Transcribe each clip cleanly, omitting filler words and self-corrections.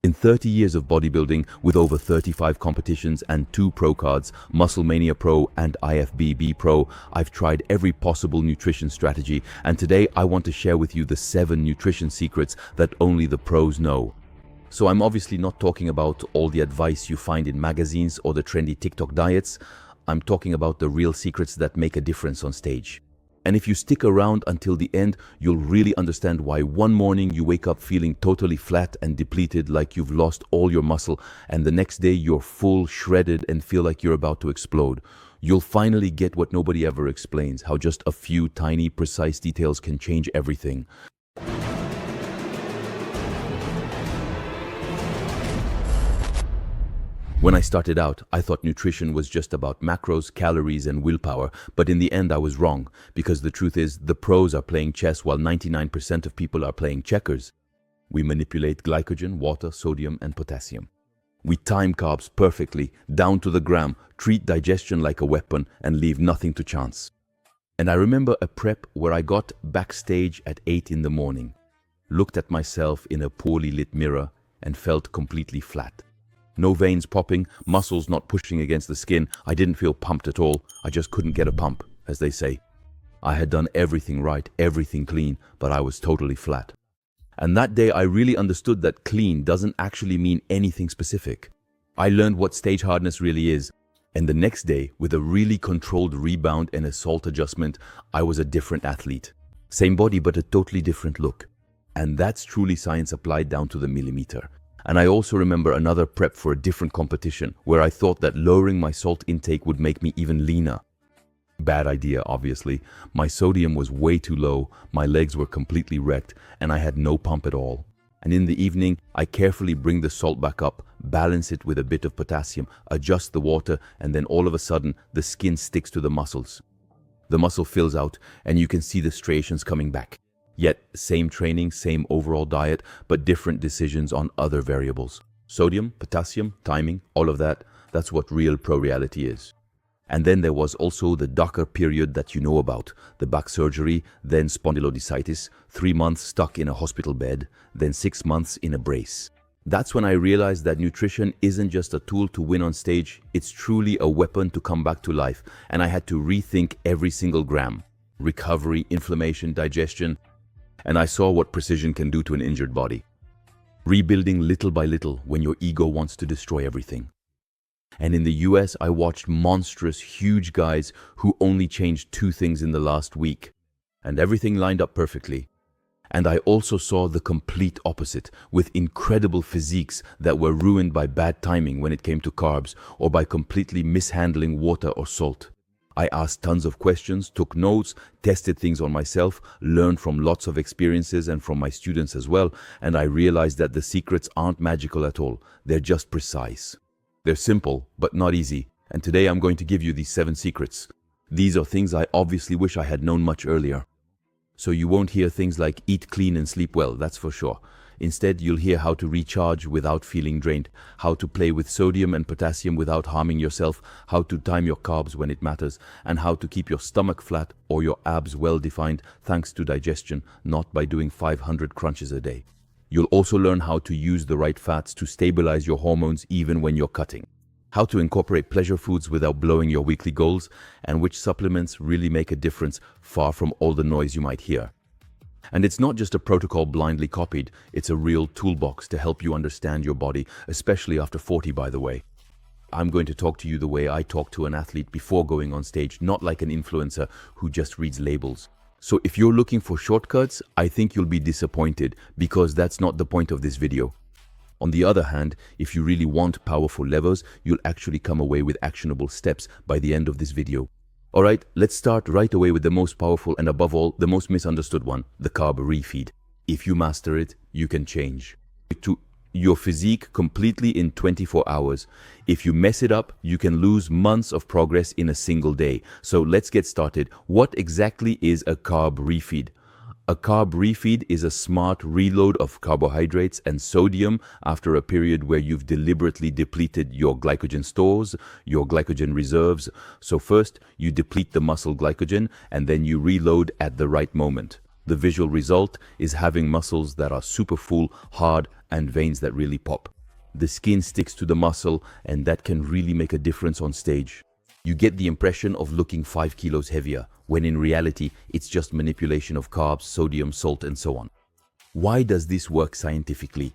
In 30 years of bodybuilding, with over 35 competitions and 2 pro cards, Musclemania Pro and IFBB Pro, I've tried every possible nutrition strategy, and today I want to share with you the 7 nutrition secrets that only the pros know. So I'm obviously not talking about all the advice you find in magazines or the trendy TikTok diets. I'm talking about the real secrets that make a difference on stage. And if you stick around until the end, you'll really understand why one morning you wake up feeling totally flat and depleted, like you've lost all your muscle, and the next day you're full, shredded, and feel like you're about to explode. You'll finally get what nobody ever explains, how just a few tiny, precise details can change everything. When I started out, I thought nutrition was just about macros, calories, and willpower, but in the end I was wrong, because the truth is, the pros are playing chess while 99% of people are playing checkers. We manipulate glycogen, water, sodium, and potassium. We time carbs perfectly, down to the gram, treat digestion like a weapon, and leave nothing to chance. And I remember a prep where I got backstage at 8 in the morning, looked at myself in a poorly lit mirror, and felt completely flat. No veins popping, muscles not pushing against the skin. I didn't feel pumped at all. I just couldn't get a pump, as they say. I had done everything right, everything clean, but I was totally flat. And that day I really understood that clean doesn't actually mean anything specific. I learned what stage hardness really is. And the next day, with a really controlled rebound and a salt adjustment, I was a different athlete. Same body, but a totally different look. And that's truly science applied down to the millimeter. And I also remember another prep for a different competition where I thought that lowering my salt intake would make me even leaner. Bad idea, obviously. My sodium was way too low, my legs were completely wrecked, and I had no pump at all. And in the evening, I carefully bring the salt back up, balance it with a bit of potassium, adjust the water, and then all of a sudden, the skin sticks to the muscles. The muscle fills out, and you can see the striations coming back. Yet, same training, same overall diet, but different decisions on other variables. Sodium, potassium, timing, all of that, that's what real pro reality is. And then there was also the darker period that you know about, the back surgery, then spondylodiscitis, 3 months stuck in a hospital bed, then 6 months in a brace. That's when I realized that nutrition isn't just a tool to win on stage, it's truly a weapon to come back to life, and I had to rethink every single gram. Recovery, inflammation, digestion, and I saw what precision can do to an injured body. Rebuilding little by little when your ego wants to destroy everything. And in the US, I watched monstrous, huge guys who only changed 2 things in the last week, and everything lined up perfectly. And I also saw the complete opposite, with incredible physiques that were ruined by bad timing when it came to carbs, or by completely mishandling water or salt. I asked tons of questions, took notes, tested things on myself, learned from lots of experiences and from my students as well, and I realized that the secrets aren't magical at all. They're just precise. They're simple, but not easy. And today I'm going to give you these 7 secrets. These are things I obviously wish I had known much earlier. So you won't hear things like eat clean and sleep well, that's for sure. Instead, you'll hear how to recharge without feeling drained, how to play with sodium and potassium without harming yourself, how to time your carbs when it matters, and how to keep your stomach flat or your abs well defined thanks to digestion, not by doing 500 crunches a day. You'll also learn how to use the right fats to stabilize your hormones even when you're cutting, how to incorporate pleasure foods without blowing your weekly goals, and which supplements really make a difference far from all the noise you might hear. And it's not just a protocol blindly copied, it's a real toolbox to help you understand your body, especially after 40, by the way. I'm going to talk to you the way I talk to an athlete before going on stage, not like an influencer who just reads labels. So if you're looking for shortcuts, I think you'll be disappointed, because that's not the point of this video. On the other hand, if you really want powerful levers, you'll actually come away with actionable steps by the end of this video. Alright, let's start right away with the most powerful and above all, the most misunderstood one, the carb refeed. If you master it, you can change to your physique completely in 24 hours. If you mess it up, you can lose months of progress in a single day. So let's get started. What exactly is a carb refeed? A carb refeed is a smart reload of carbohydrates and sodium after a period where you've deliberately depleted your glycogen stores, your glycogen reserves. So first, you deplete the muscle glycogen and then you reload at the right moment. The visual result is having muscles that are super full, hard, and veins that really pop. The skin sticks to the muscle, and that can really make a difference on stage. You get the impression of looking 5 kilos heavier, when in reality, it's just manipulation of carbs, sodium, salt, and so on. Why does this work scientifically?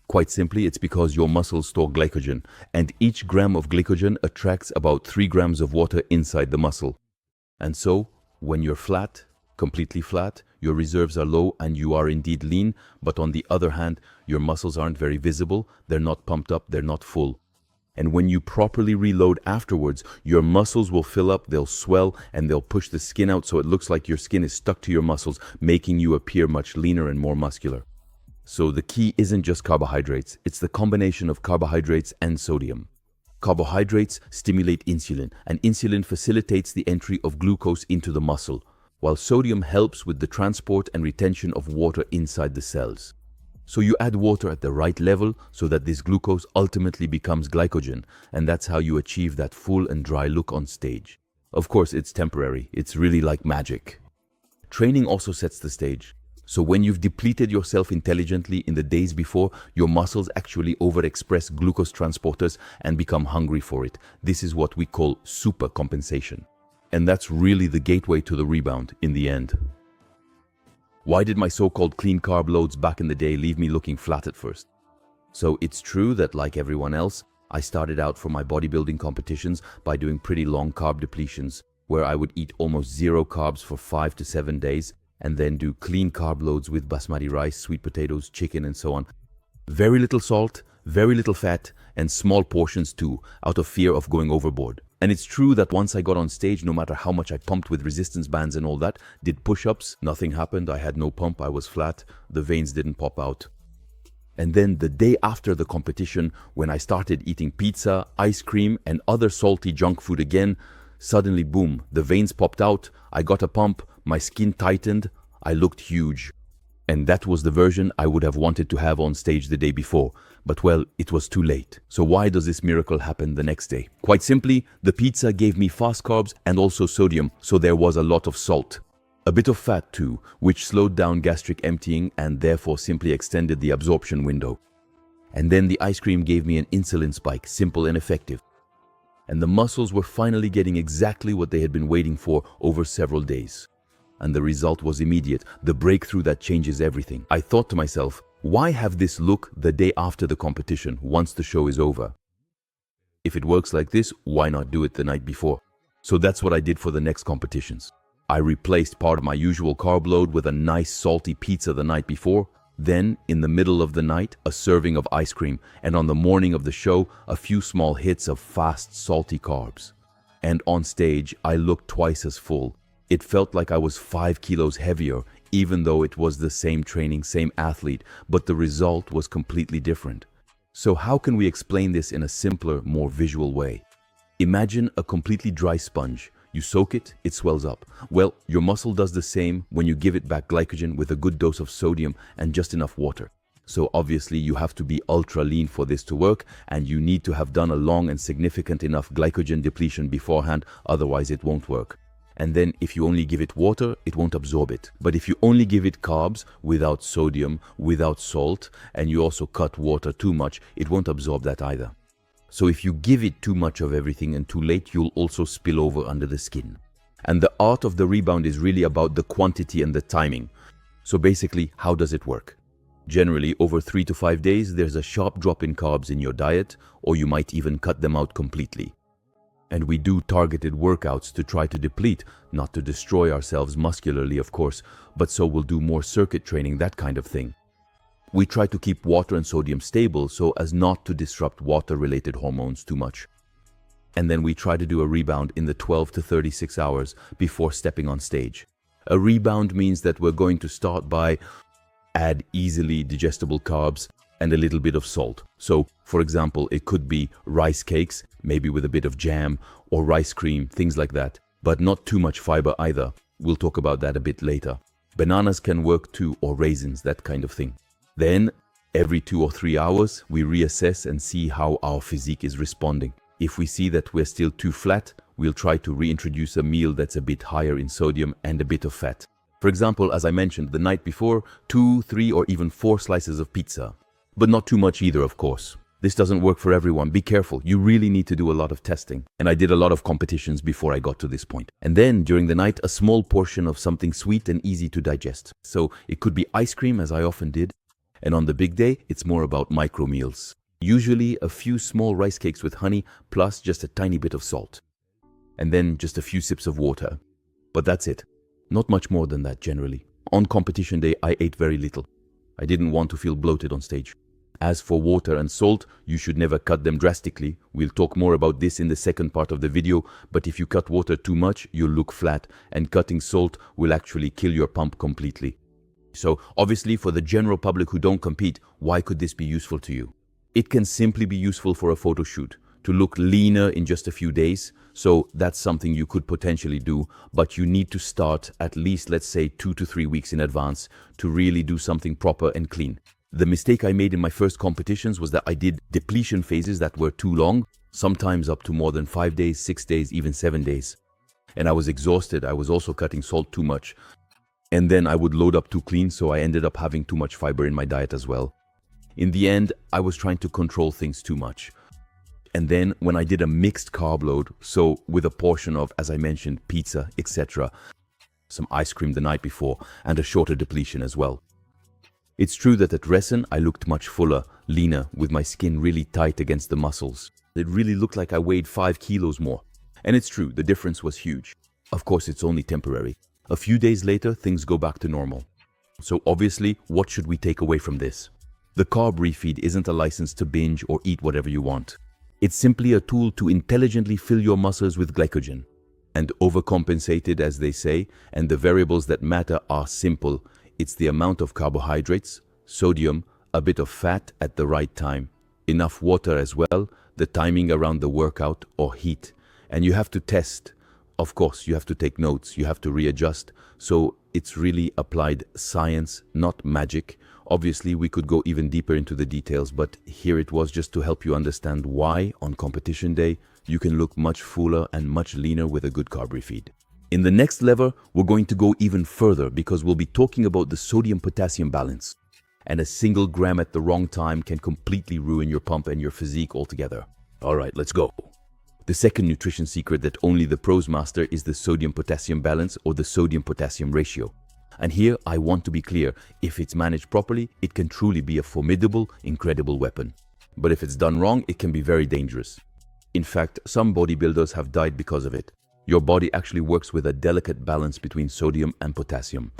Quite simply, it's because your muscles store glycogen, and each gram of glycogen attracts about 3 grams of water inside the muscle. And so, when you're flat, completely flat, your reserves are low and you are indeed lean, but on the other hand, your muscles aren't very visible, they're not pumped up, they're not full. And when you properly reload afterwards, your muscles will fill up, they'll swell, and they'll push the skin out so it looks like your skin is stuck to your muscles, making you appear much leaner and more muscular. So the key isn't just carbohydrates, it's the combination of carbohydrates and sodium. Carbohydrates stimulate insulin, and insulin facilitates the entry of glucose into the muscle, while sodium helps with the transport and retention of water inside the cells. So you add water at the right level so that this glucose ultimately becomes glycogen, and that's how you achieve that full and dry look on stage. Of course, it's temporary, it's really like magic. Training also sets the stage. So when you've depleted yourself intelligently in the days before, your muscles actually overexpress glucose transporters and become hungry for it. This is what we call supercompensation. And that's really the gateway to the rebound in the end. Why did my so-called clean carb loads back in the day leave me looking flat at first? So it's true that, like everyone else, I started out for my bodybuilding competitions by doing pretty long carb depletions, where I would eat almost zero carbs for 5 to 7 days, and then do clean carb loads with basmati rice, sweet potatoes, chicken, and so on. Very little salt, very little fat, and small portions too, out of fear of going overboard. And it's true that once I got on stage, no matter how much I pumped with resistance bands and all that, did push-ups, nothing happened, I had no pump, I was flat, the veins didn't pop out. And then the day after the competition, when I started eating pizza, ice cream, and other salty junk food again, suddenly boom, the veins popped out, I got a pump, my skin tightened, I looked huge. And that was the version I would have wanted to have on stage the day before. But well, it was too late. So why does this miracle happen the next day? Quite simply, the pizza gave me fast carbs and also sodium, so there was a lot of salt. A bit of fat too, which slowed down gastric emptying and therefore simply extended the absorption window. And then the ice cream gave me an insulin spike, simple and effective. And the muscles were finally getting exactly what they had been waiting for over several days. And the result was immediate, the breakthrough that changes everything. I thought to myself, why have this look the day after the competition, once the show is over? If it works like this, why not do it the night before? So that's what I did for the next competitions. I replaced part of my usual carb load with a nice salty pizza the night before, then in the middle of the night, a serving of ice cream, and on the morning of the show, a few small hits of fast, salty carbs. And on stage, I looked twice as full. It felt like I was 5 kilos heavier, even though it was the same training, same athlete, but the result was completely different. So how can we explain this in a simpler, more visual way? Imagine a completely dry sponge. You soak it, it swells up. Well, your muscle does the same when you give it back glycogen with a good dose of sodium and just enough water. So obviously you have to be ultra lean for this to work, and you need to have done a long and significant enough glycogen depletion beforehand, otherwise it won't work. And then if you only give it water, it won't absorb it. But if you only give it carbs without sodium, without salt, and you also cut water too much, it won't absorb that either. So if you give it too much of everything and too late, you'll also spill over under the skin. And the art of the rebound is really about the quantity and the timing. So basically, how does it work? Generally, over 3 to 5 days, there's a sharp drop in carbs in your diet, or you might even cut them out completely. And we do targeted workouts to try to deplete, not to destroy ourselves muscularly, of course, but so we'll do more circuit training, that kind of thing. We try to keep water and sodium stable so as not to disrupt water-related hormones too much. And then we try to do a rebound in the 12 to 36 hours before stepping on stage. A rebound means that we're going to start by add easily digestible carbs and a little bit of salt. So, for example, it could be rice cakes, maybe with a bit of jam, or rice cream, things like that. But not too much fiber either. We'll talk about that a bit later. Bananas can work too, or raisins, that kind of thing. Then, every 2 or 3 hours, we reassess and see how our physique is responding. If we see that we're still too flat, we'll try to reintroduce a meal that's a bit higher in sodium and a bit of fat. For example, as I mentioned, the night before, 2, 3, or even 4 slices of pizza. But not too much either, of course. This doesn't work for everyone. Be careful. You really need to do a lot of testing. And I did a lot of competitions before I got to this point. And then during the night, a small portion of something sweet and easy to digest. So it could be ice cream, as I often did. And on the big day, it's more about micro meals. Usually a few small rice cakes with honey, plus just a tiny bit of salt. And then just a few sips of water. But that's it. Not much more than that generally. On competition day, I ate very little. I didn't want to feel bloated on stage. As for water and salt, you should never cut them drastically. We'll talk more about this in the second part of the video, but if you cut water too much, you'll look flat, and cutting salt will actually kill your pump completely. So obviously for the general public who don't compete, why could this be useful to you? It can simply be useful for a photo shoot, to look leaner in just a few days. So that's something you could potentially do, but you need to start at least, let's say, 2 to 3 weeks in advance to really do something proper and clean. The mistake I made in my first competitions was that I did depletion phases that were too long, sometimes up to more than 5 days, 6 days, even 7 days. And I was exhausted. I was also cutting salt too much. And then I would load up too clean, so I ended up having too much fiber in my diet as well. In the end, I was trying to control things too much. And then when I did a mixed carb load, so with a portion of, as I mentioned, pizza, etc., some ice cream the night before, and a shorter depletion as well. It's true that at Ressen, I looked much fuller, leaner, with my skin really tight against the muscles. It really looked like I weighed 5 kilos more. And it's true, the difference was huge. Of course, it's only temporary. A few days later, things go back to normal. So obviously, what should we take away from this? The carb refeed isn't a license to binge or eat whatever you want. It's simply a tool to intelligently fill your muscles with glycogen. And overcompensated, as they say, and the variables that matter are simple. It's the amount of carbohydrates, sodium, a bit of fat at the right time, enough water as well, the timing around the workout or heat. And you have to test. Of course, you have to take notes, you have to readjust. So it's really applied science, not magic. Obviously, we could go even deeper into the details, but here it was just to help you understand why, on competition day, you can look much fuller and much leaner with a good carb refeed. In the next level, we're going to go even further because we'll be talking about the sodium-potassium balance. And a single gram at the wrong time can completely ruin your pump and your physique altogether. All right, let's go. The second nutrition secret that only the pros master is the sodium-potassium balance, or the sodium-potassium ratio. And here I want to be clear, if it's managed properly, it can truly be a formidable, incredible weapon. But if it's done wrong, it can be very dangerous. In fact, some bodybuilders have died because of it. Your body actually works with a delicate balance between sodium and potassium.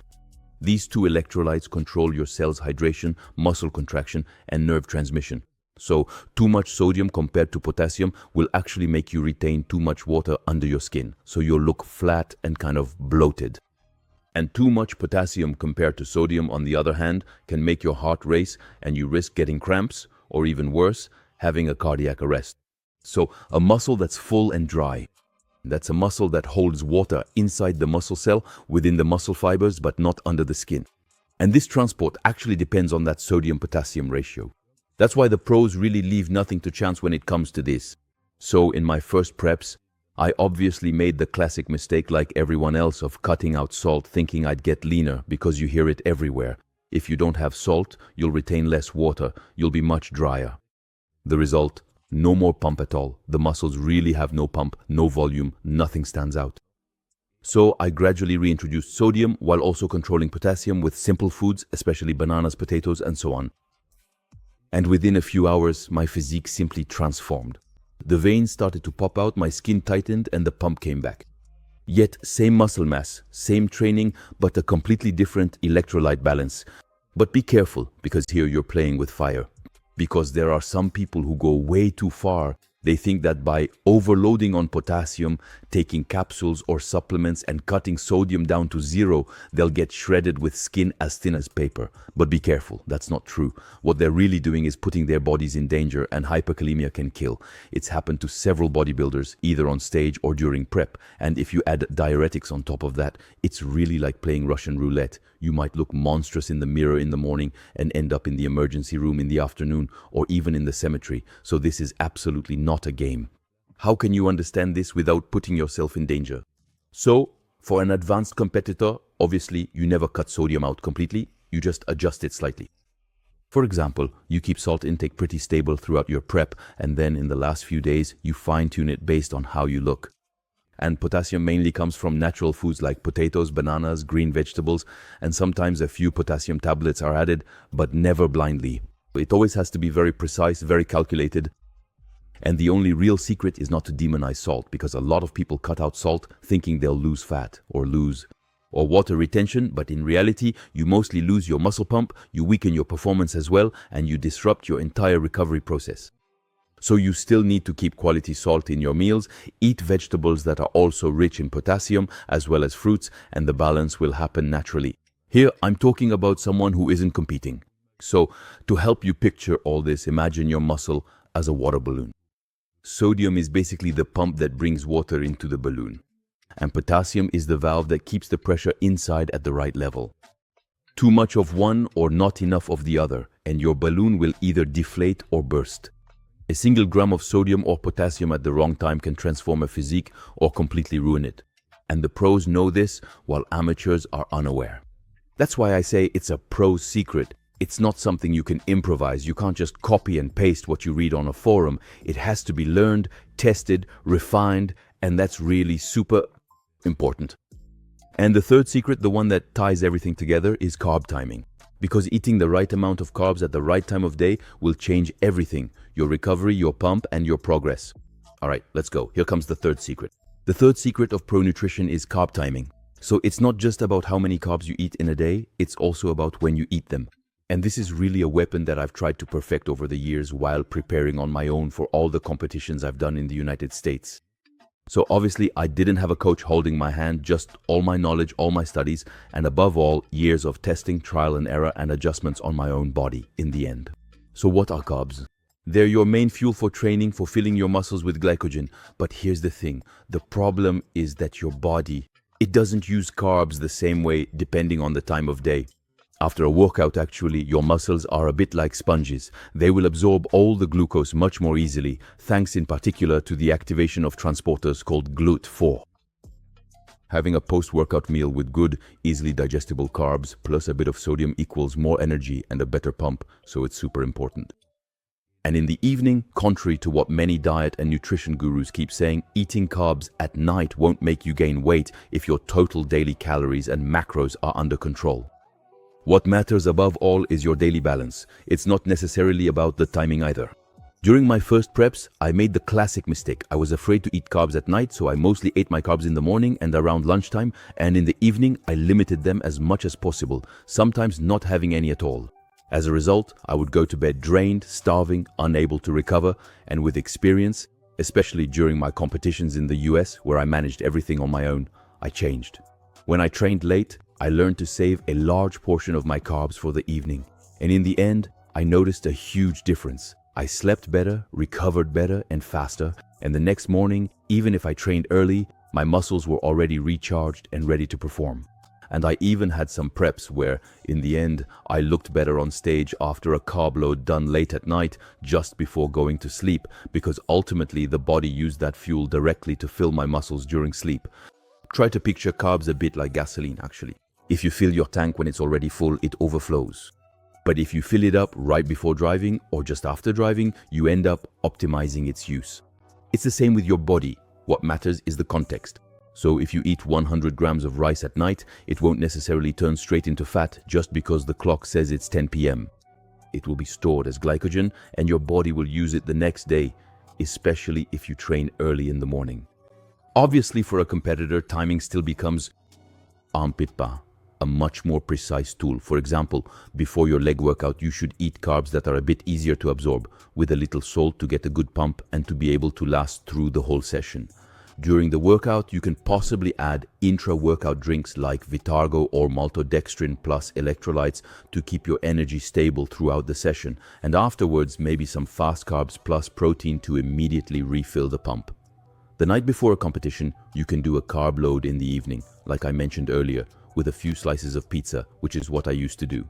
These two electrolytes control your cell's hydration, muscle contraction, and nerve transmission. So, too much sodium compared to potassium will actually make you retain too much water under your skin, so you'll look flat and kind of bloated. And too much potassium compared to sodium, on the other hand, can make your heart race and you risk getting cramps, or even worse, having a cardiac arrest. So, a muscle that's full and dry. That's a muscle that holds water inside the muscle cell, within the muscle fibers, but not under the skin. And this transport actually depends on that sodium-potassium ratio. That's why the pros really leave nothing to chance when it comes to this. So in my first preps, I obviously made the classic mistake like everyone else of cutting out salt, thinking I'd get leaner, because you hear it everywhere. If you don't have salt, you'll retain less water, you'll be much drier. The result? No more pump at all. The muscles really have no pump, no volume, nothing stands out. So I gradually reintroduced sodium while also controlling potassium with simple foods, especially bananas, potatoes, and so on. And within a few hours, my physique simply transformed. The veins started to pop out, my skin tightened, and the pump came back. Yet same muscle mass, same training, but a completely different electrolyte balance. But be careful, because here you're playing with fire. Because there are some people who go way too far. They think that by overloading on potassium, taking capsules or supplements and cutting sodium down to 0, they'll get shredded with skin as thin as paper. But be careful, that's not true. What they're really doing is putting their bodies in danger, and hyperkalemia can kill. It's happened to several bodybuilders, either on stage or during prep. And if you add diuretics on top of that, it's really like playing Russian roulette. You might look monstrous in the mirror in the morning and end up in the emergency room in the afternoon, or even in the cemetery. So this is absolutely not a game. How can you understand this without putting yourself in danger? So, for an advanced competitor, obviously you never cut sodium out completely, you just adjust it slightly. For example, you keep salt intake pretty stable throughout your prep, and then in the last few days, you fine-tune it based on how you look. And potassium mainly comes from natural foods like potatoes, bananas, green vegetables, and sometimes a few potassium tablets are added, but never blindly. It always has to be very precise, very calculated. And the only real secret is not to demonize salt, because a lot of people cut out salt thinking they'll lose fat or water retention, but in reality, you mostly lose your muscle pump, you weaken your performance as well, and you disrupt your entire recovery process. So you still need to keep quality salt in your meals, eat vegetables that are also rich in potassium, as well as fruits, and the balance will happen naturally. Here, I'm talking about someone who isn't competing. So, to help you picture all this, imagine your muscle as a water balloon. Sodium is basically the pump that brings water into the balloon. And potassium is the valve that keeps the pressure inside at the right level. Too much of one or not enough of the other, and your balloon will either deflate or burst. A single gram of sodium or potassium at the wrong time can transform a physique or completely ruin it. And the pros know this, while amateurs are unaware. That's why I say it's a pro's secret. It's not something you can improvise. You can't just copy and paste what you read on a forum. It has to be learned, tested, refined, and that's really super important. And the third secret, the one that ties everything together, is carb timing. Because eating the right amount of carbs at the right time of day will change everything: your recovery, your pump, and your progress. All right, let's go. Here comes the third secret. The third secret of pro nutrition is carb timing. So it's not just about how many carbs you eat in a day, it's also about when you eat them. And this is really a weapon that I've tried to perfect over the years while preparing on my own for all the competitions I've done in the United States. So obviously I didn't have a coach holding my hand, just all my knowledge, all my studies, and above all, years of testing, trial and error, and adjustments on my own body in the end. So what are carbs? They're your main fuel for training, for filling your muscles with glycogen. But here's the thing, the problem is that your body, it doesn't use carbs the same way depending on the time of day. After a workout, actually, your muscles are a bit like sponges. They will absorb all the glucose much more easily, thanks in particular to the activation of transporters called GLUT4. Having a post-workout meal with good, easily digestible carbs plus a bit of sodium equals more energy and a better pump, so it's super important. And in the evening, contrary to what many diet and nutrition gurus keep saying, eating carbs at night won't make you gain weight if your total daily calories and macros are under control. What matters above all is your daily balance. It's not necessarily about the timing either. During my first preps, I made the classic mistake. I was afraid to eat carbs at night, so I mostly ate my carbs in the morning and around lunchtime, and in the evening, I limited them as much as possible, sometimes not having any at all. As a result, I would go to bed drained, starving, unable to recover, and with experience, especially during my competitions in the US, where I managed everything on my own, I changed. When I trained late, I learned to save a large portion of my carbs for the evening. And in the end, I noticed a huge difference. I slept better, recovered better and faster, and the next morning, even if I trained early, my muscles were already recharged and ready to perform. And I even had some preps where, in the end, I looked better on stage after a carb load done late at night, just before going to sleep, because ultimately the body used that fuel directly to fill my muscles during sleep. Try to picture carbs a bit like gasoline, actually. If you fill your tank when it's already full, it overflows. But if you fill it up right before driving or just after driving, you end up optimizing its use. It's the same with your body. What matters is the context. So if you eat 100 grams of rice at night, it won't necessarily turn straight into fat just because the clock says it's 10 p.m. It will be stored as glycogen and your body will use it the next day, especially if you train early in the morning. Obviously, for a competitor, timing still becomes armpit pas, a much more precise tool. For example, before your leg workout, you should eat carbs that are a bit easier to absorb, with a little salt to get a good pump and to be able to last through the whole session. During the workout, you can possibly add intra-workout drinks like Vitargo or maltodextrin plus electrolytes to keep your energy stable throughout the session, and afterwards maybe some fast carbs plus protein to immediately refill the pump. The night before a competition, you can do a carb load in the evening, like I mentioned earlier, with a few slices of pizza, which is what I used to do.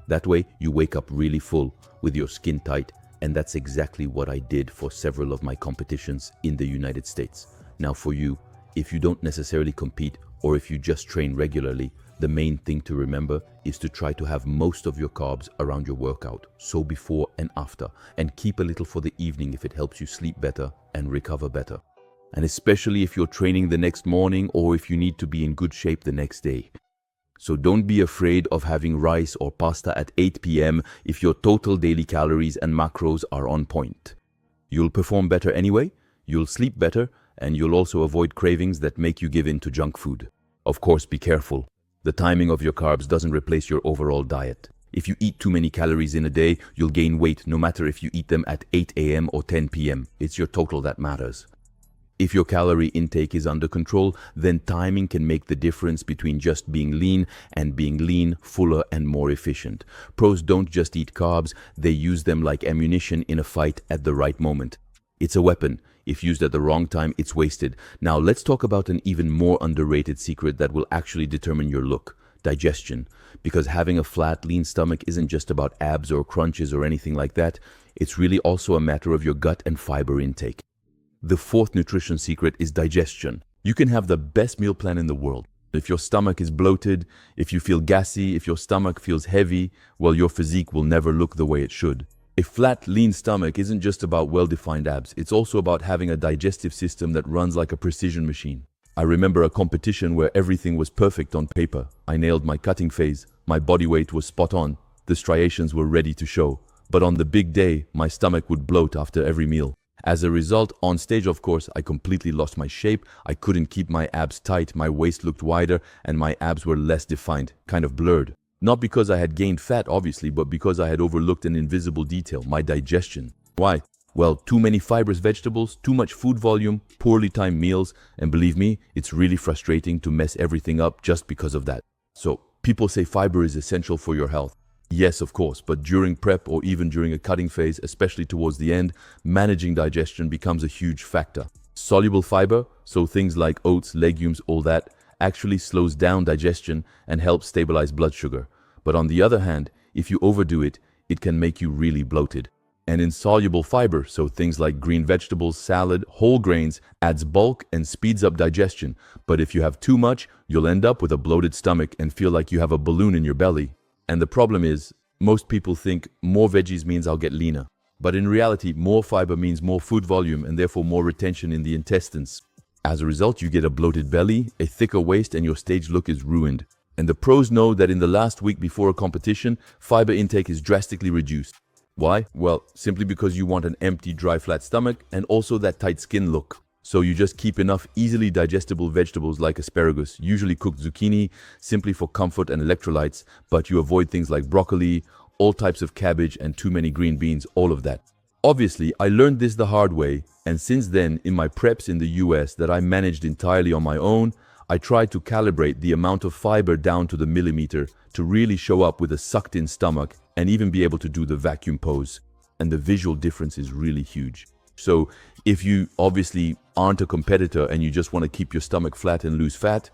That way, you wake up really full, with your skin tight, and that's exactly what I did for several of my competitions in the United States. Now for you, if you don't necessarily compete or if you just train regularly, The main thing to remember is to try to have most of your carbs around your workout, so before and after, and keep a little for the evening if it helps you sleep better and recover better. And especially if you're training the next morning or if you need to be in good shape the next day. So don't be afraid of having rice or pasta at 8 p.m. if your total daily calories and macros are on point. You'll perform better anyway, you'll sleep better, and you'll also avoid cravings that make you give in to junk food. Of course, be careful. The timing of your carbs doesn't replace your overall diet. If you eat too many calories in a day, you'll gain weight no matter if you eat them at 8 a.m. or 10 p.m. It's your total that matters. If your calorie intake is under control, then timing can make the difference between just being lean and being lean, fuller, and more efficient. Pros don't just eat carbs, they use them like ammunition in a fight at the right moment. It's a weapon. If used at the wrong time, it's wasted. Now let's talk about an even more underrated secret that will actually determine your look: digestion. Because having a flat, lean stomach isn't just about abs or crunches or anything like that. It's really also a matter of your gut and fiber intake. The fourth nutrition secret is digestion. You can have the best meal plan in the world. If your stomach is bloated, if you feel gassy, if your stomach feels heavy, well, your physique will never look the way it should. A flat, lean stomach isn't just about well-defined abs. It's also about having a digestive system that runs like a precision machine. I remember a competition where everything was perfect on paper. I nailed my cutting phase. My body weight was spot on. The striations were ready to show. But on the big day, my stomach would bloat after every meal. As a result, on stage, of course, I completely lost my shape. I couldn't keep my abs tight. My waist looked wider and my abs were less defined, kind of blurred. Not because I had gained fat, obviously, but because I had overlooked an invisible detail: my digestion. Why? Well, too many fibrous vegetables, too much food volume, poorly timed meals, and believe me, it's really frustrating to mess everything up just because of that. So, people say fiber is essential for your health. Yes, of course, but during prep or even during a cutting phase, especially towards the end, managing digestion becomes a huge factor. Soluble fiber, so things like oats, legumes, all that, actually slows down digestion and helps stabilize blood sugar. But on the other hand, if you overdo it, it can make you really bloated. And insoluble fiber, so things like green vegetables, salad, whole grains, adds bulk and speeds up digestion. But if you have too much, you'll end up with a bloated stomach and feel like you have a balloon in your belly. And the problem is, most people think more veggies means I'll get leaner. But in reality, more fiber means more food volume and therefore more retention in the intestines. As a result, you get a bloated belly, a thicker waist, and your stage look is ruined. And the pros know that in the last week before a competition, fiber intake is drastically reduced. Why? Well, simply because you want an empty, dry, flat stomach and also that tight skin look. So you just keep enough easily digestible vegetables like asparagus, usually cooked zucchini, simply for comfort and electrolytes, but you avoid things like broccoli, all types of cabbage, and too many green beans, all of that. Obviously, I learned this the hard way, and since then, in my preps in the US that I managed entirely on my own, I tried to calibrate the amount of fiber down to the millimeter to really show up with a sucked-in stomach and even be able to do the vacuum pose. And the visual difference is really huge. So if you obviously aren't a competitor and you just want to keep your stomach flat and lose fat,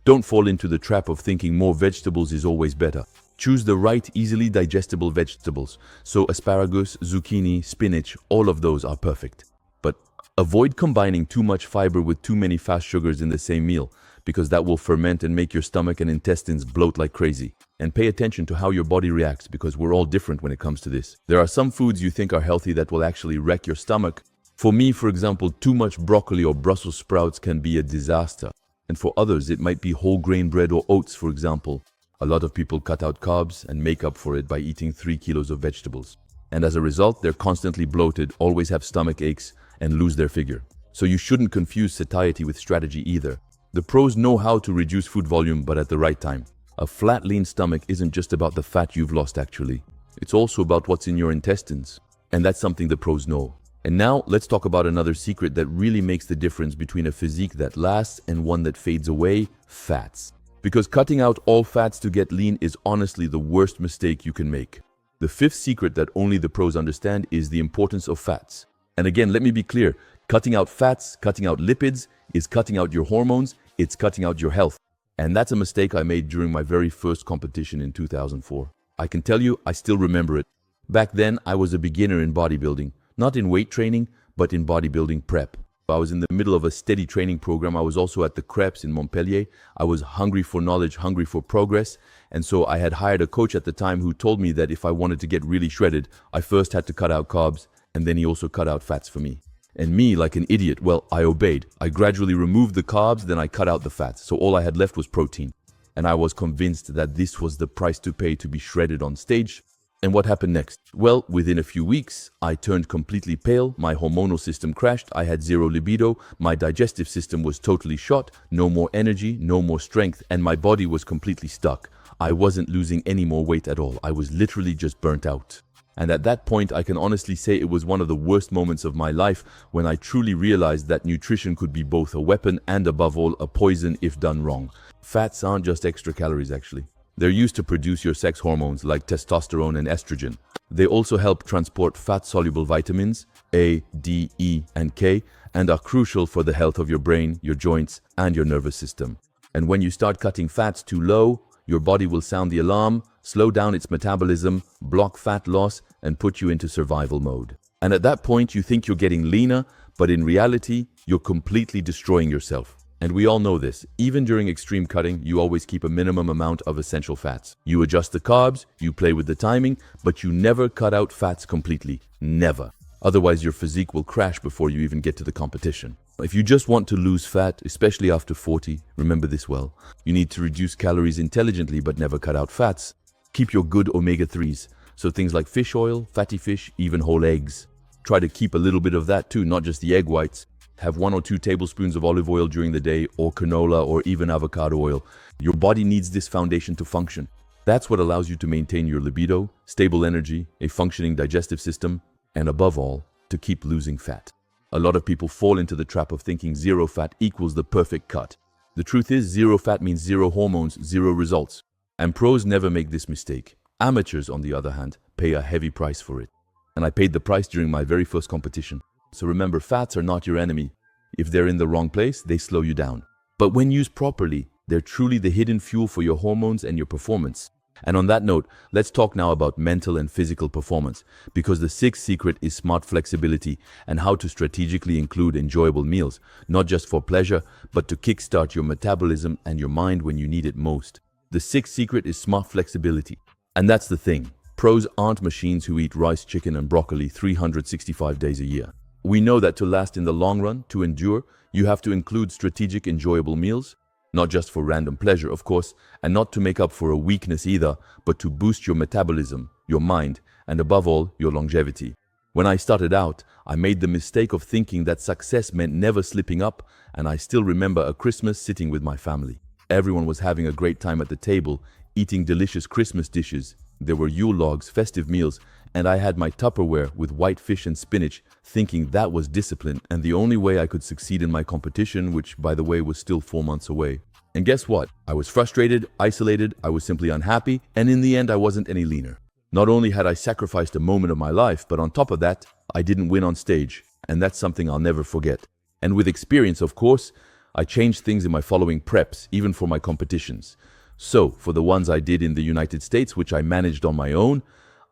don't fall into the trap of thinking more vegetables is always better. Choose the right, easily digestible vegetables. So asparagus, zucchini, spinach, all of those are perfect. But avoid combining too much fiber with too many fast sugars in the same meal, because that will ferment and make your stomach and intestines bloat like crazy. And pay attention to how your body reacts, because we're all different when it comes to this. There are some foods you think are healthy that will actually wreck your stomach. For me, for example, too much broccoli or Brussels sprouts can be a disaster. And for others, it might be whole grain bread or oats, for example. A lot of people cut out carbs and make up for it by eating 3 kilos of vegetables. And as a result, they're constantly bloated, always have stomach aches, and lose their figure. So you shouldn't confuse satiety with strategy either. The pros know how to reduce food volume, but at the right time. A flat, lean stomach isn't just about the fat you've lost, actually. It's also about what's in your intestines. And that's something the pros know. And now, let's talk about another secret that really makes the difference between a physique that lasts and one that fades away: fats. Because cutting out all fats to get lean is honestly the worst mistake you can make. The fifth secret that only the pros understand is the importance of fats. And again, let me be clear. Cutting out fats, cutting out lipids, is cutting out your hormones, it's cutting out your health. And that's a mistake I made during my very first competition in 2004. I can tell you, I still remember it. Back then, I was a beginner in bodybuilding. Not in weight training, but in bodybuilding prep. I was in the middle of a steady training program. I was also at the Crêpes in Montpellier. I was hungry for knowledge, hungry for progress. And so I had hired a coach at the time who told me that if I wanted to get really shredded, I first had to cut out carbs, and then he also cut out fats for me. And me, like an idiot, well, I obeyed. I gradually removed the carbs, then I cut out the fats. So all I had left was protein. And I was convinced that this was the price to pay to be shredded on stage. And what happened next? Well, within a few weeks, I turned completely pale, my hormonal system crashed, I had zero libido, my digestive system was totally shot, no more energy, no more strength, and my body was completely stuck. I wasn't losing any more weight at all. I was literally just burnt out. And at that point, I can honestly say it was one of the worst moments of my life when I truly realized that nutrition could be both a weapon and, above all, a poison if done wrong. Fats aren't just extra calories, actually. They're used to produce your sex hormones like testosterone and estrogen. They also help transport fat-soluble vitamins A, D, E, and K, and are crucial for the health of your brain, your joints, and your nervous system. And when you start cutting fats too low, your body will sound the alarm, slow down its metabolism, block fat loss, and put you into survival mode. And at that point, you think you're getting leaner, but in reality, you're completely destroying yourself. And we all know this. Even during extreme cutting, you always keep a minimum amount of essential fats. You adjust the carbs, you play with the timing, but you never cut out fats completely. Never. Otherwise, your physique will crash before you even get to the competition. If you just want to lose fat, especially after 40, remember this well. You need to reduce calories intelligently but never cut out fats. Keep your good omega-3s. So things like fish oil, fatty fish, even whole eggs. Try to keep a little bit of that too, not just the egg whites. Have 1 or 2 tablespoons of olive oil during the day, or canola, or even avocado oil. Your body needs this foundation to function. That's what allows you to maintain your libido, stable energy, a functioning digestive system, and above all, to keep losing fat. A lot of people fall into the trap of thinking zero fat equals the perfect cut. The truth is, zero fat means zero hormones, zero results. And pros never make this mistake. Amateurs, on the other hand, pay a heavy price for it. And I paid the price during my very first competition. So remember, fats are not your enemy. If they're in the wrong place, they slow you down. But when used properly, they're truly the hidden fuel for your hormones and your performance. And on that note, let's talk now about mental and physical performance, because the sixth secret is smart flexibility and how to strategically include enjoyable meals, not just for pleasure, but to kickstart your metabolism and your mind when you need it most. The sixth secret is smart flexibility. And that's the thing. Pros aren't machines who eat rice, chicken, and broccoli 365 days a year. We know that to last in the long run, to endure, you have to include strategic, enjoyable meals, not just for random pleasure, of course, and not to make up for a weakness either, but to boost your metabolism, your mind, and above all, your longevity. When I started out, I made the mistake of thinking that success meant never slipping up, and I still remember a Christmas sitting with my family. Everyone was having a great time at the table, eating delicious Christmas dishes. There were Yule logs, festive meals, and I had my Tupperware with white fish and spinach, thinking that was discipline and the only way I could succeed in my competition, which, by the way, was still 4 months away. And guess what? I was frustrated, isolated, I was simply unhappy, and in the end, I wasn't any leaner. Not only had I sacrificed a moment of my life, but on top of that, I didn't win on stage, and that's something I'll never forget. And with experience, of course, I changed things in my following preps, even for my competitions. So, for the ones I did in the United States, which I managed on my own,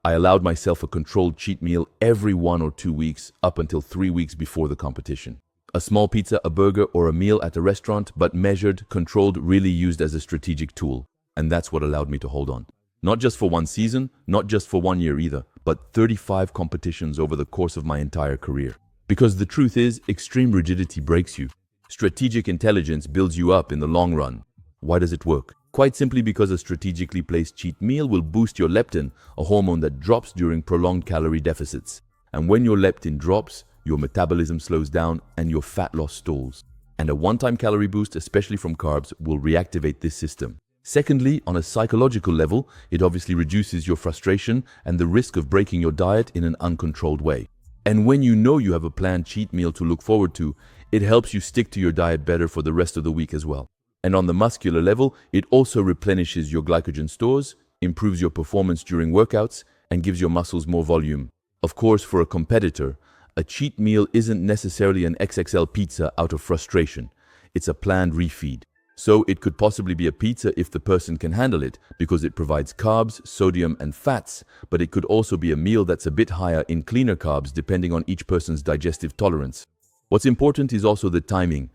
I allowed myself a controlled cheat meal every 1 or 2 weeks up until 3 weeks before the competition. A small pizza, a burger, or a meal at a restaurant, but measured, controlled, really used as a strategic tool. And that's what allowed me to hold on. Not just for 1 season, not just for 1 year either, but 35 competitions over the course of my entire career. Because the truth is, extreme rigidity breaks you. Strategic intelligence builds you up in the long run. Why does it work? Quite simply because a strategically placed cheat meal will boost your leptin, a hormone that drops during prolonged calorie deficits. And when your leptin drops, your metabolism slows down and your fat loss stalls. And a one-time calorie boost, especially from carbs, will reactivate this system. Secondly, on a psychological level, it obviously reduces your frustration and the risk of breaking your diet in an uncontrolled way. And when you know you have a planned cheat meal to look forward to, it helps you stick to your diet better for the rest of the week as well. And on the muscular level, it also replenishes your glycogen stores, improves your performance during workouts, and gives your muscles more volume. Of course, for a competitor, a cheat meal isn't necessarily an XXL pizza out of frustration. It's a planned refeed. So it could possibly be a pizza if the person can handle it, because it provides carbs, sodium, and fats, but it could also be a meal that's a bit higher in cleaner carbs depending on each person's digestive tolerance. What's important is also the timing,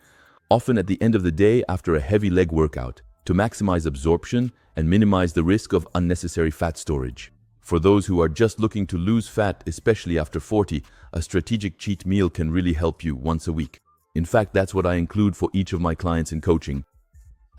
often at the end of the day after a heavy leg workout, to maximize absorption and minimize the risk of unnecessary fat storage. For those who are just looking to lose fat, especially after 40, a strategic cheat meal can really help you once a week. In fact, that's what I include for each of my clients in coaching.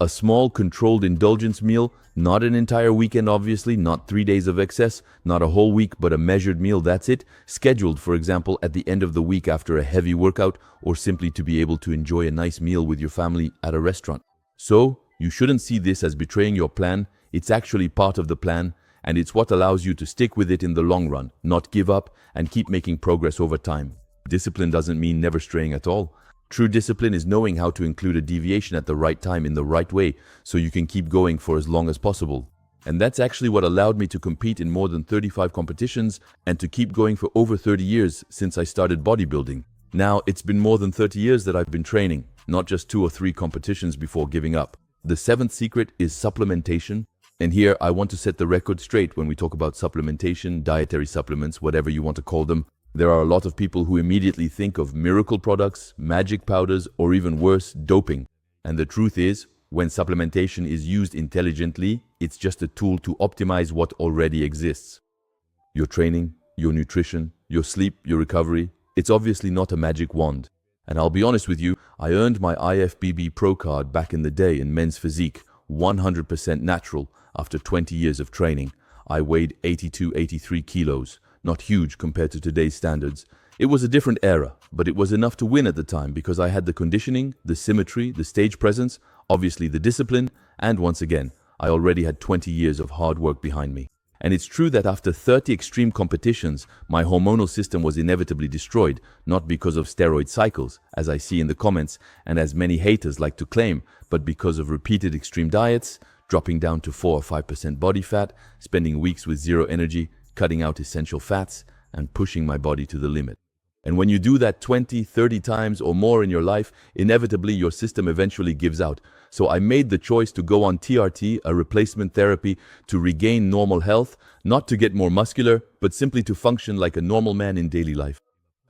A small, controlled indulgence meal, not an entire weekend obviously, not 3 days of excess, not a whole week, but a measured meal, that's it. Scheduled, for example, at the end of the week after a heavy workout, or simply to be able to enjoy a nice meal with your family at a restaurant. So, you shouldn't see this as betraying your plan. It's actually part of the plan, and it's what allows you to stick with it in the long run, not give up, and keep making progress over time. Discipline doesn't mean never straying at all. True discipline is knowing how to include a deviation at the right time in the right way so you can keep going for as long as possible. And that's actually what allowed me to compete in more than 35 competitions and to keep going for over 30 years since I started bodybuilding. Now, it's been more than 30 years that I've been training, not just 2 or 3 competitions before giving up. The 7th secret is supplementation. And here I want to set the record straight when we talk about supplementation, dietary supplements, whatever you want to call them. There are a lot of people who immediately think of miracle products, magic powders, or even worse, doping. And the truth is, when supplementation is used intelligently, it's just a tool to optimize what already exists. Your training, your nutrition, your sleep, your recovery, it's obviously not a magic wand. And I'll be honest with you, I earned my IFBB Pro card back in the day in men's physique, 100% natural, after 20 years of training. I weighed 83 kilos. Not huge compared to today's standards. It was a different era, but it was enough to win at the time because I had the conditioning, the symmetry, the stage presence, obviously the discipline, and once again, I already had 20 years of hard work behind me. And it's true that after 30 extreme competitions, my hormonal system was inevitably destroyed, not because of steroid cycles, as I see in the comments, and as many haters like to claim, but because of repeated extreme diets, dropping down to 4 or 5% body fat, spending weeks with zero energy, cutting out essential fats, and pushing my body to the limit. And when you do that 20, 30 times or more in your life, inevitably your system eventually gives out. So I made the choice to go on TRT, a replacement therapy, to regain normal health, not to get more muscular, but simply to function like a normal man in daily life.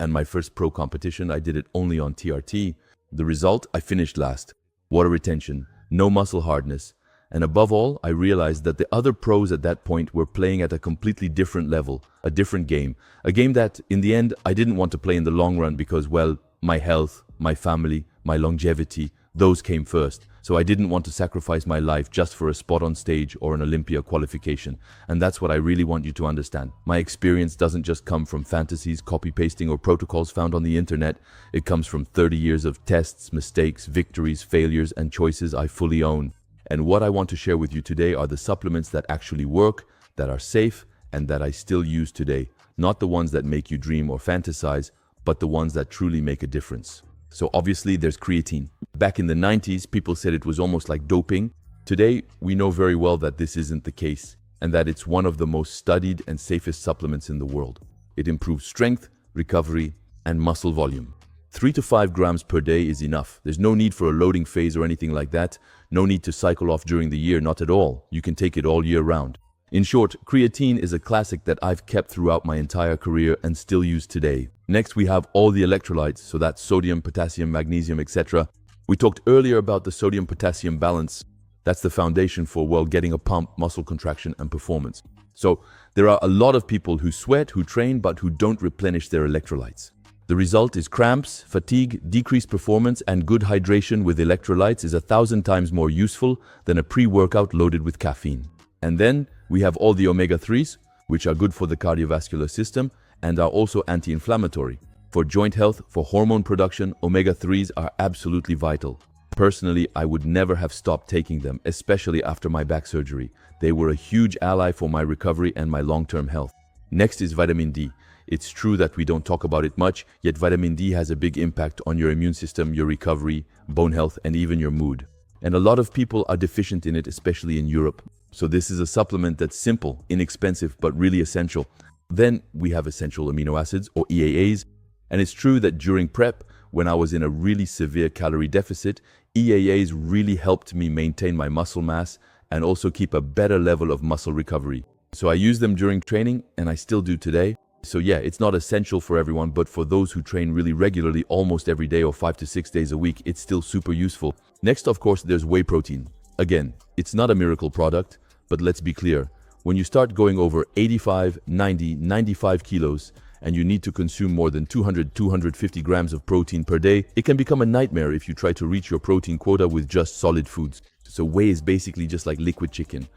And my first pro competition, I did it only on TRT. The result, I finished last. Water retention, no muscle hardness. And above all, I realized that the other pros at that point were playing at a completely different level, a different game. A game that, in the end, I didn't want to play in the long run because, well, my health, my family, my longevity, those came first. So I didn't want to sacrifice my life just for a spot on stage or an Olympia qualification. And that's what I really want you to understand. My experience doesn't just come from fantasies, copy-pasting, or protocols found on the internet. It comes from 30 years of tests, mistakes, victories, failures, and choices I fully own. And what I want to share with you today are the supplements that actually work, that are safe, and that I still use today. Not the ones that make you dream or fantasize, but the ones that truly make a difference. So obviously there's creatine. Back in the 90s, people said it was almost like doping. Today, we know very well that this isn't the case, and that it's one of the most studied and safest supplements in the world. It improves strength, recovery, and muscle volume. 3 to 5 grams per day is enough. There's no need for a loading phase or anything like that. No need to cycle off during the year, not at all. You can take it all year round. In short, creatine is a classic that I've kept throughout my entire career and still use today. Next, we have all the electrolytes, so that's sodium, potassium, magnesium, etc. We talked earlier about the sodium-potassium balance. That's the foundation for, well, getting a pump, muscle contraction, and performance. So there are a lot of people who sweat, who train, but who don't replenish their electrolytes. The result is cramps, fatigue, decreased performance, and good hydration with electrolytes is 1,000 times more useful than a pre-workout loaded with caffeine. And then we have all the omega-3s, which are good for the cardiovascular system and are also anti-inflammatory. For joint health, for hormone production, omega-3s are absolutely vital. Personally, I would never have stopped taking them, especially after my back surgery. They were a huge ally for my recovery and my long-term health. Next is vitamin D. It's true that we don't talk about it much, yet vitamin D has a big impact on your immune system, your recovery, bone health, and even your mood. And a lot of people are deficient in it, especially in Europe. So this is a supplement that's simple, inexpensive, but really essential. Then we have essential amino acids, or EAAs. And it's true that during prep, when I was in a really severe calorie deficit, EAAs really helped me maintain my muscle mass and also keep a better level of muscle recovery. So I used them during training, and I still do today. So yeah, it's not essential for everyone, but for those who train really regularly, almost every day or 5 to 6 days a week, it's still super useful. Next, of course, there's whey protein. Again, it's not a miracle product, but let's be clear. When you start going over 85, 90, 95 kilos, and you need to consume more than 200, 250 grams of protein per day, it can become a nightmare if you try to reach your protein quota with just solid foods. So whey is basically just like liquid chicken.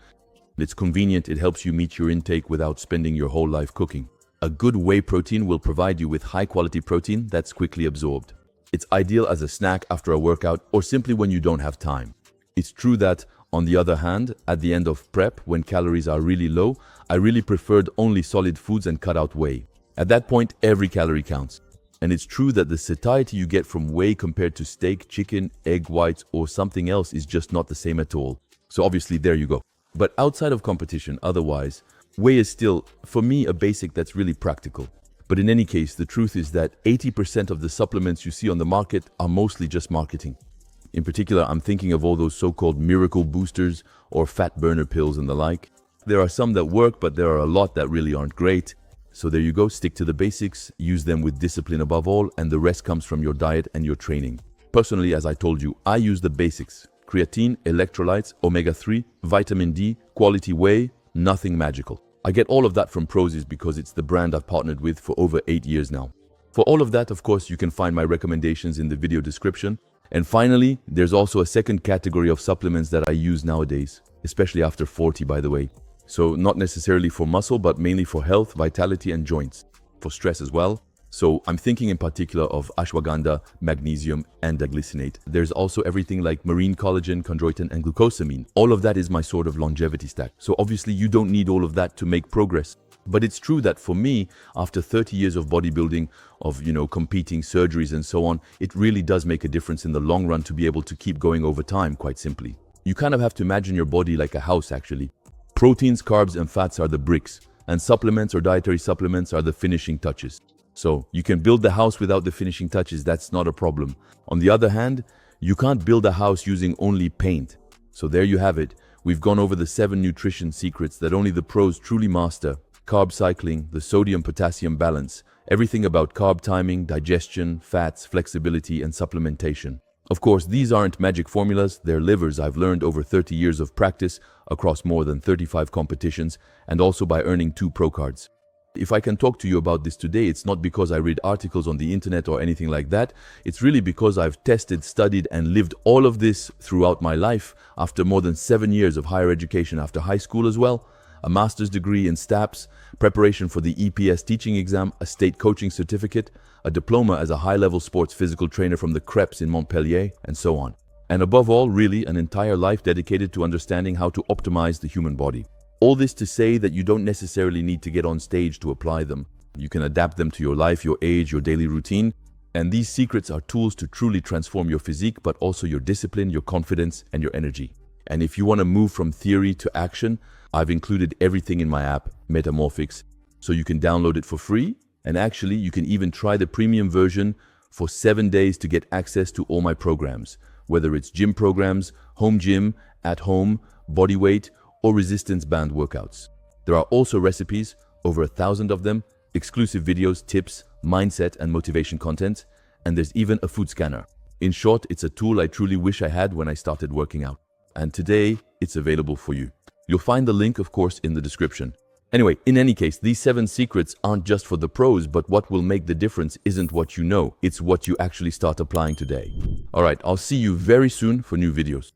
It's convenient, it helps you meet your intake without spending your whole life cooking. A good whey protein will provide you with high-quality protein that's quickly absorbed. It's ideal as a snack after a workout or simply when you don't have time. It's true that, on the other hand, at the end of prep, when calories are really low, I really preferred only solid foods and cut out whey. At that point, every calorie counts. And it's true that the satiety you get from whey compared to steak, chicken, egg whites, or something else is just not the same at all. So obviously, there you go. But outside of competition, otherwise, whey is still, for me, a basic that's really practical. But in any case, the truth is that 80% of the supplements you see on the market are mostly just marketing. In particular, I'm thinking of all those so-called miracle boosters or fat burner pills and the like. There are some that work, but there are a lot that really aren't great. So there you go, stick to the basics, use them with discipline above all, and the rest comes from your diet and your training. Personally, as I told you, I use the basics. Creatine, electrolytes, omega-3, vitamin D, quality whey, nothing magical. I get all of that from Prozis because it's the brand I've partnered with for over 8 years now. For all of that, of course, you can find my recommendations in the video description. And finally, there's also a second category of supplements that I use nowadays, especially after 40, by the way. So not necessarily for muscle, but mainly for health, vitality, and joints. For stress as well. So I'm thinking in particular of ashwagandha, magnesium, and glycinate. There's also everything like marine collagen, chondroitin, and glucosamine. All of that is my sort of longevity stack. So obviously you don't need all of that to make progress. But it's true that for me, after 30 years of bodybuilding, of, competing, surgeries and so on, it really does make a difference in the long run to be able to keep going over time, quite simply. You kind of have to imagine your body like a house, actually. Proteins, carbs, and fats are the bricks, and supplements or dietary supplements are the finishing touches. So you can build the house without the finishing touches, that's not a problem. On the other hand, you can't build a house using only paint. So there you have it. We've gone over the 7 nutrition secrets that only the pros truly master. Carb cycling, the sodium-potassium balance, everything about carb timing, digestion, fats, flexibility, and supplementation. Of course, these aren't magic formulas, they're livers I've learned over 30 years of practice across more than 35 competitions and also by earning 2 pro cards. If I can talk to you about this today, it's not because I read articles on the internet or anything like that. It's really because I've tested, studied, and lived all of this throughout my life after more than 7 years of higher education after high school as well, a master's degree in STAPS, preparation for the EPS teaching exam, a state coaching certificate, a diploma as a high-level sports physical trainer from the CREPS in Montpellier, and so on. And above all, really an entire life dedicated to understanding how to optimize the human body. All this to say that you don't necessarily need to get on stage to apply them. You can adapt them to your life, your age, your daily routine. And these secrets are tools to truly transform your physique, but also your discipline, your confidence, and your energy. And if you want to move from theory to action, I've included everything in my app, Metamorphics, so you can download it for free. And actually, you can even try the premium version for 7 days to get access to all my programs, whether it's gym programs, home gym, at home, bodyweight, or resistance band workouts. There are also recipes, over 1,000 of them, exclusive videos, tips, mindset and motivation content, and there's even a food scanner. In short, it's a tool I truly wish I had when I started working out. And today, it's available for you. You'll find the link, of course, in the description. Anyway, in any case, these 7 secrets aren't just for the pros, but what will make the difference isn't what you know, it's what you actually start applying today. Alright, I'll see you very soon for new videos.